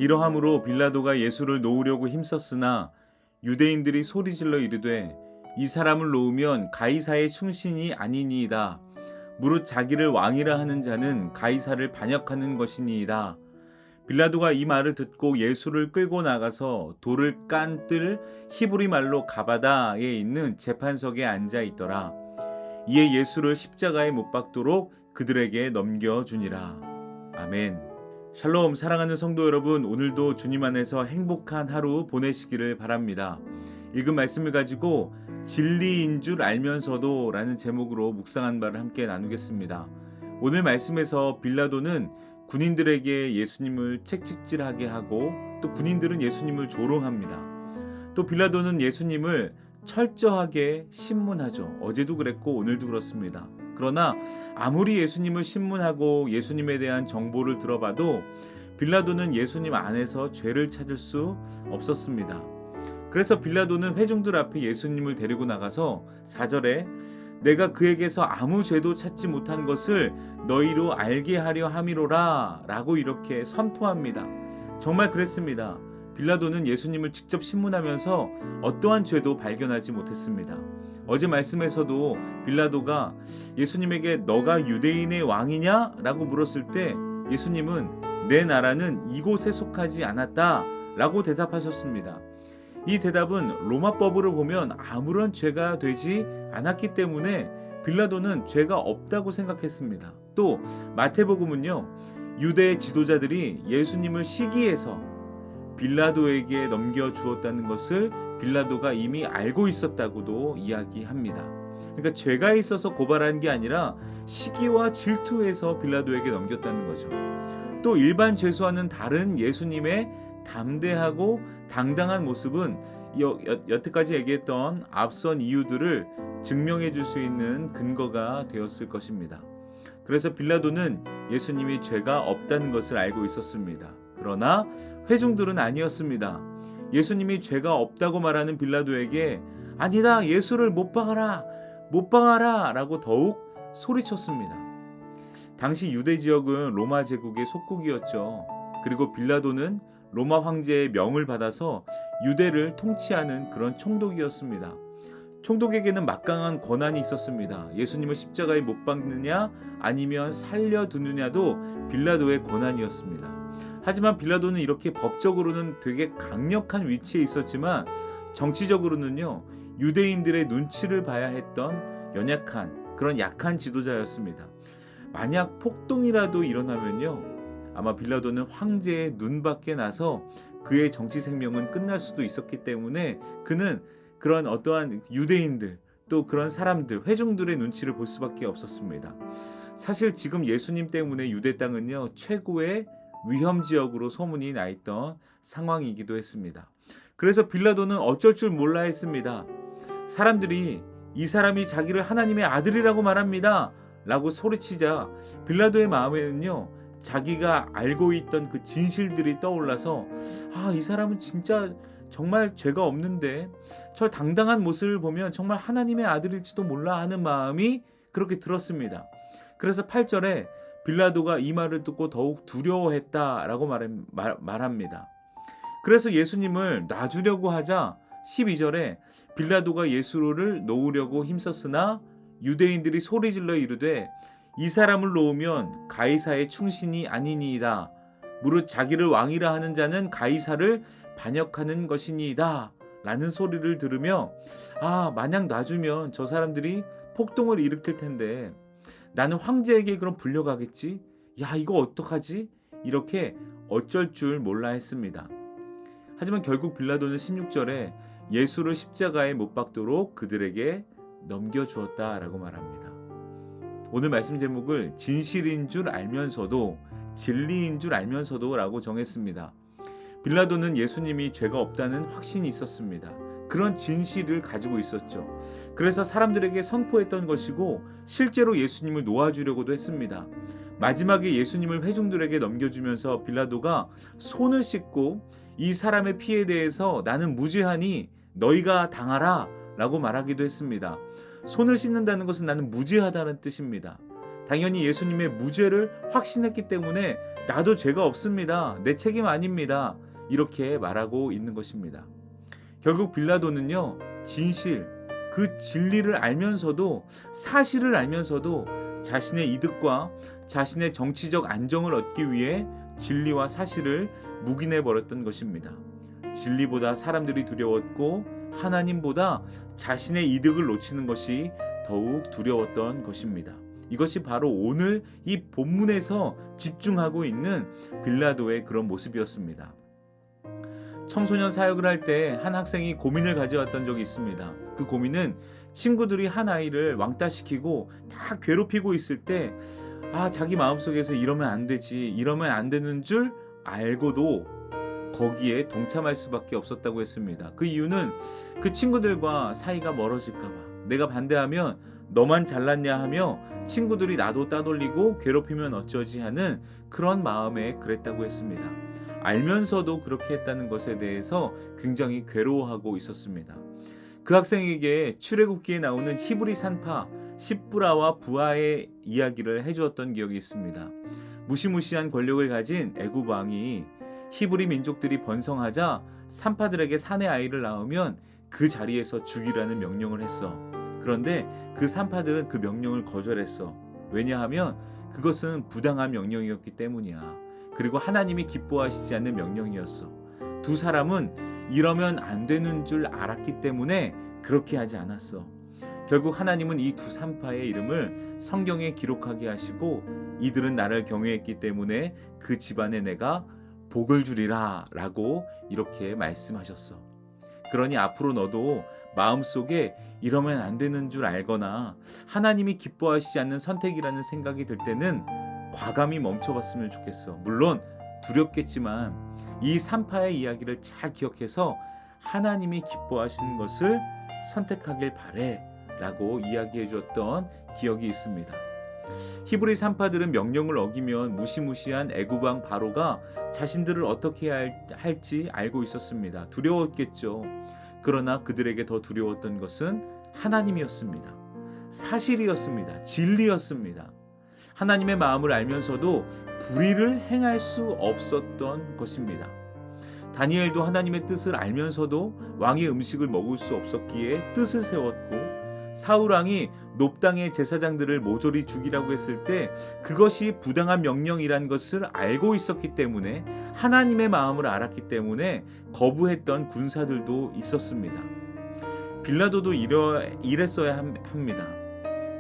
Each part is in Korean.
이러함으로 빌라도가 예수를 놓으려고 힘썼으나 유대인들이 소리질러 이르되 이 사람을 놓으면 가이사의 충신이 아니니이다. 무릇 자기를 왕이라 하는 자는 가이사를 반역하는 것이니이다. 빌라도가 이 말을 듣고 예수를 끌고 나가서 돌을 깐 뜰 히브리 말로 가바다에 있는 재판석에 앉아 있더라. 이에 예수를 십자가에 못 박도록 그들에게 넘겨주니라. 아멘. 샬롬. 사랑하는 성도 여러분, 오늘도 주님 안에서 행복한 하루 보내시기를 바랍니다. 읽은 말씀을 가지고 진리인 줄 알면서도 라는 제목으로 묵상한 바를 함께 나누겠습니다. 오늘 말씀에서 빌라도는 군인들에게 예수님을 채찍질하게 하고 또 군인들은 예수님을 조롱합니다. 또 빌라도는 예수님을 철저하게 신문하죠. 어제도 그랬고 오늘도 그렇습니다. 그러나 아무리 예수님을 신문하고 예수님에 대한 정보를 들어봐도 빌라도는 예수님 안에서 죄를 찾을 수 없었습니다. 그래서 빌라도는 회중들 앞에 예수님을 데리고 나가서 4절에 내가 그에게서 아무 죄도 찾지 못한 것을 너희로 알게 하려 함이로라 라고 이렇게 선포합니다. 정말 그랬습니다. 빌라도는 예수님을 직접 신문하면서 어떠한 죄도 발견하지 못했습니다. 어제 말씀에서도 빌라도가 예수님에게 너가 유대인의 왕이냐? 라고 물었을 때 예수님은 내 나라는 이곳에 속하지 않았다 라고 대답하셨습니다. 이 대답은 로마법으로 보면 아무런 죄가 되지 않았기 때문에 빌라도는 죄가 없다고 생각했습니다. 또 마태복음은요, 유대 지도자들이 예수님을 시기해서 빌라도에게 넘겨주었다는 것을 빌라도가 이미 알고 있었다고도 이야기합니다. 그러니까 죄가 있어서 고발한 게 아니라 시기와 질투해서 빌라도에게 넘겼다는 거죠. 또 일반 죄수와는 다른 예수님의 담대하고 당당한 모습은 여태까지 얘기했던 앞선 이유들을 증명해 줄 수 있는 근거가 되었을 것입니다. 그래서 빌라도는 예수님이 죄가 없다는 것을 알고 있었습니다. 그러나 회중들은 아니었습니다. 예수님이 죄가 없다고 말하는 빌라도에게 아니다, 예수를 못 박아라 라고 더욱 소리쳤습니다. 당시 유대 지역은 로마 제국의 속국이었죠. 그리고 빌라도는 로마 황제의 명을 받아서 유대를 통치하는 그런 총독이었습니다. 총독에게는 막강한 권한이 있었습니다. 예수님을 십자가에 못 박느냐 아니면 살려두느냐도 빌라도의 권한이었습니다. 하지만 빌라도는 이렇게 법적으로는 되게 강력한 위치에 있었지만 정치적으로는요, 유대인들의 눈치를 봐야 했던 연약한 그런 약한 지도자였습니다. 만약 폭동이라도 일어나면요, 아마 빌라도는 황제의 눈밖에 나서 그의 정치 생명은 끝날 수도 있었기 때문에 그는 그런 어떠한 유대인들 또 그런 사람들, 회중들의 눈치를 볼 수밖에 없었습니다. 사실 지금 예수님 때문에 유대 땅은요, 최고의 위험 지역으로 소문이 나 있던 상황이기도 했습니다. 그래서 빌라도는 어쩔 줄 몰라 했습니다. 사람들이 이 사람이 자기를 하나님의 아들이라고 말합니다 라고 소리치자 빌라도의 마음에는요, 자기가 알고 있던 그 진실들이 떠올라서 이 사람은 진짜 정말 죄가 없는데 저 당당한 모습을 보면 정말 하나님의 아들일지도 몰라 하는 마음이 그렇게 들었습니다. 그래서 8절에 빌라도가 이 말을 듣고 더욱 두려워했다라고 말합니다. 그래서 예수님을 놔주려고 하자 12절에 빌라도가 예수를 놓으려고 힘썼으나 유대인들이 소리질러 이르되 이 사람을 놓으면 가이사의 충신이 아니니이다. 무릇 자기를 왕이라 하는 자는 가이사를 반역하는 것이니이다 라는 소리를 들으며 만약 놔주면 저 사람들이 폭동을 일으킬 텐데 나는 황제에게 그럼 불려가겠지? 이거 어떡하지? 이렇게 어쩔 줄 몰라 했습니다. 하지만 결국 빌라도는 16절에 예수를 십자가에 못 박도록 그들에게 넘겨주었다라고 말합니다. 오늘 말씀 제목을 진실인 줄 알면서도 진리인 줄 알면서도 라고 정했습니다. 빌라도는 예수님이 죄가 없다는 확신이 있었습니다. 그런 진실을 가지고 있었죠. 그래서 사람들에게 선포했던 것이고 실제로 예수님을 놓아주려고도 했습니다. 마지막에 예수님을 회중들에게 넘겨주면서 빌라도가 손을 씻고 이 사람의 피에 대해서 나는 무죄하니 너희가 당하라 라고 말하기도 했습니다. 손을 씻는다는 것은 나는 무죄하다는 뜻입니다. 당연히 예수님의 무죄를 확신했기 때문에 나도 죄가 없습니다. 내 책임 아닙니다. 이렇게 말하고 있는 것입니다. 결국 빌라도는요, 진실, 그 진리를 알면서도, 사실을 알면서도 자신의 이득과 자신의 정치적 안정을 얻기 위해 진리와 사실을 묵인해 버렸던 것입니다. 진리보다 사람들이 두려웠고 하나님보다 자신의 이득을 놓치는 것이 더욱 두려웠던 것입니다. 이것이 바로 오늘 이 본문에서 집중하고 있는 빌라도의 그런 모습이었습니다. 청소년 사역을 할 때 한 학생이 고민을 가져왔던 적이 있습니다. 그 고민은 친구들이 한 아이를 왕따시키고 다 괴롭히고 있을 때 자기 마음속에서 이러면 안 되지, 이러면 안 되는 줄 알고도 거기에 동참할 수밖에 없었다고 했습니다. 그 이유는 그 친구들과 사이가 멀어질까 봐, 내가 반대하면 너만 잘났냐 하며 친구들이 나도 따돌리고 괴롭히면 어쩌지 하는 그런 마음에 그랬다고 했습니다. 알면서도 그렇게 했다는 것에 대해서 굉장히 괴로워하고 있었습니다. 그 학생에게 출애굽기에 나오는 히브리 산파 십브라와 부하의 이야기를 해주었던 기억이 있습니다. 무시무시한 권력을 가진 애굽 왕이 히브리 민족들이 번성하자 산파들에게 사내 아이를 낳으면 그 자리에서 죽이라는 명령을 했어. 그런데 그 산파들은 그 명령을 거절했어. 왜냐하면 그것은 부당한 명령이었기 때문이야. 그리고 하나님이 기뻐하시지 않는 명령이었어. 두 사람은 이러면 안 되는 줄 알았기 때문에 그렇게 하지 않았어. 결국 하나님은 이 두 산파의 이름을 성경에 기록하게 하시고 이들은 나를 경외했기 때문에 그 집안에 내가 복을 주리라 라고 이렇게 말씀하셨어. 그러니 앞으로 너도 마음속에 이러면 안 되는 줄 알거나 하나님이 기뻐하시지 않는 선택이라는 생각이 들 때는 과감히 멈춰봤으면 좋겠어. 물론 두렵겠지만 이 산파의 이야기를 잘 기억해서 하나님이 기뻐하시는 것을 선택하길 바래 라고 이야기해 주었던 기억이 있습니다. 히브리 산파들은 명령을 어기면 무시무시한 애굽 왕 바로가 자신들을 어떻게 해야 할지 알고 있었습니다. 두려웠겠죠. 그러나 그들에게 더 두려웠던 것은 하나님이었습니다. 사실이었습니다. 진리였습니다. 하나님의 마음을 알면서도 불의를 행할 수 없었던 것입니다. 다니엘도 하나님의 뜻을 알면서도 왕의 음식을 먹을 수 없었기에 뜻을 세웠고, 사울왕이 높당의 제사장들을 모조리 죽이라고 했을 때 그것이 부당한 명령이란 것을 알고 있었기 때문에, 하나님의 마음을 알았기 때문에 거부했던 군사들도 있었습니다. 빌라도도 이랬어야 합니다.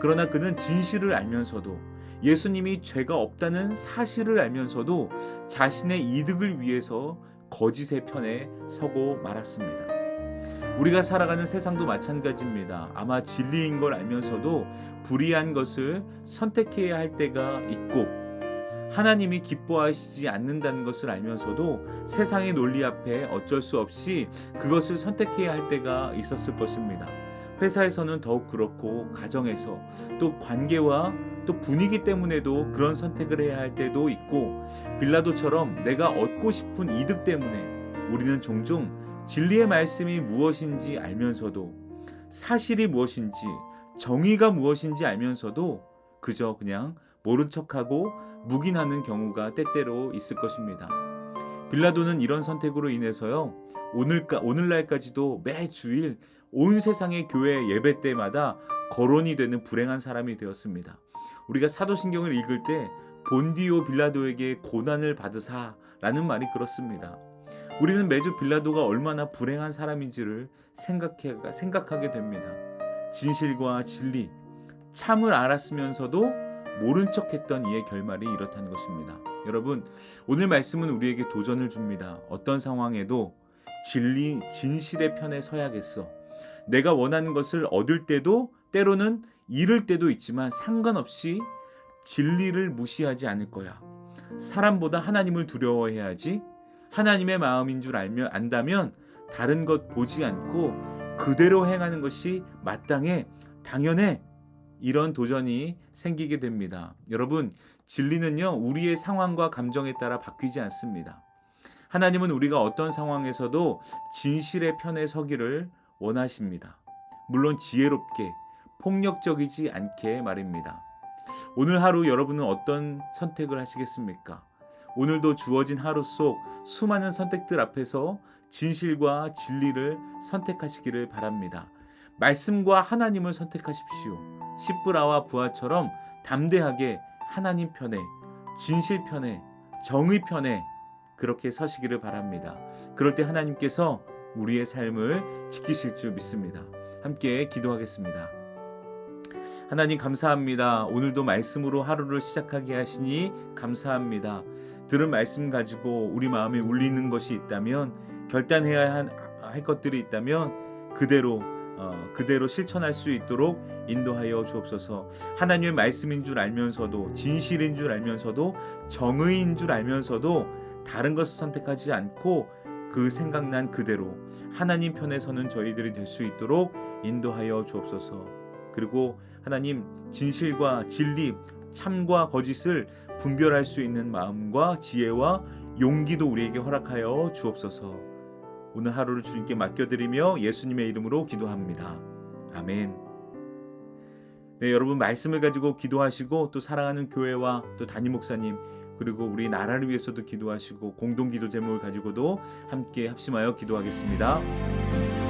그러나 그는 진실을 알면서도, 예수님이 죄가 없다는 사실을 알면서도 자신의 이득을 위해서 거짓의 편에 서고 말았습니다. 우리가 살아가는 세상도 마찬가지입니다. 아마 진리인 걸 알면서도 불의한 것을 선택해야 할 때가 있고, 하나님이 기뻐하시지 않는다는 것을 알면서도 세상의 논리 앞에 어쩔 수 없이 그것을 선택해야 할 때가 있었을 것입니다. 회사에서는 더욱 그렇고, 가정에서, 또 관계와 또 분위기 때문에도 그런 선택을 해야 할 때도 있고, 빌라도처럼 내가 얻고 싶은 이득 때문에 우리는 종종 진리의 말씀이 무엇인지 알면서도, 사실이 무엇인지, 정의가 무엇인지 알면서도 그저 그냥 모른 척하고 묵인하는 경우가 때때로 있을 것입니다. 빌라도는 이런 선택으로 인해서요, 오늘날까지도 매주일 온 세상의 교회 예배 때마다 거론이 되는 불행한 사람이 되었습니다. 우리가 사도신경을 읽을 때 본디오 빌라도에게 고난을 받으사라는 말이 그렇습니다. 우리는 매주 빌라도가 얼마나 불행한 사람인지를 생각하게 됩니다. 진실과 진리, 참을 알았으면서도 모른 척했던 이의 결말이 이렇다는 것입니다. 여러분, 오늘 말씀은 우리에게 도전을 줍니다. 어떤 상황에도 진리, 진실의 편에 서야겠어. 내가 원하는 것을 얻을 때도, 때로는 잃을 때도 있지만 상관없이 진리를 무시하지 않을 거야. 사람보다 하나님을 두려워해야지. 하나님의 마음인 줄 안다면 다른 것 보지 않고 그대로 행하는 것이 마땅해, 당연해. 이런 도전이 생기게 됩니다. 여러분, 진리는요, 우리의 상황과 감정에 따라 바뀌지 않습니다. 하나님은 우리가 어떤 상황에서도 진실의 편에 서기를 원하십니다. 물론 지혜롭게, 폭력적이지 않게 말입니다. 오늘 하루 여러분은 어떤 선택을 하시겠습니까? 오늘도 주어진 하루 속 수많은 선택들 앞에서 진실과 진리를 선택하시기를 바랍니다. 말씀과 하나님을 선택하십시오. 십부라와 부하처럼 담대하게 하나님 편에, 진실 편에, 정의 편에 그렇게 서시기를 바랍니다. 그럴 때 하나님께서 우리의 삶을 지키실 줄 믿습니다. 함께 기도하겠습니다. 하나님 감사합니다. 오늘도 말씀으로 하루를 시작하게 하시니 감사합니다. 들은 말씀 가지고 우리 마음에 울리는 것이 있다면, 결단해야 할 것들이 있다면 그대로 실천할 수 있도록 인도하여 주옵소서. 하나님의 말씀인 줄 알면서도, 진실인 줄 알면서도, 정의인 줄 알면서도 다른 것을 선택하지 않고 그 생각난 그대로 하나님 편에 서는 저희들이 될 수 있도록 인도하여 주옵소서. 그리고 하나님, 진실과 진리, 참과 거짓을 분별할 수 있는 마음과 지혜와 용기도 우리에게 허락하여 주옵소서. 오늘 하루를 주님께 맡겨드리며 예수님의 이름으로 기도합니다. 아멘. 네, 여러분 말씀을 가지고 기도하시고 또 사랑하는 교회와 또 담임 목사님 그리고 우리 나라를 위해서도 기도하시고 공동 기도 제목을 가지고도 함께 합심하여 기도하겠습니다.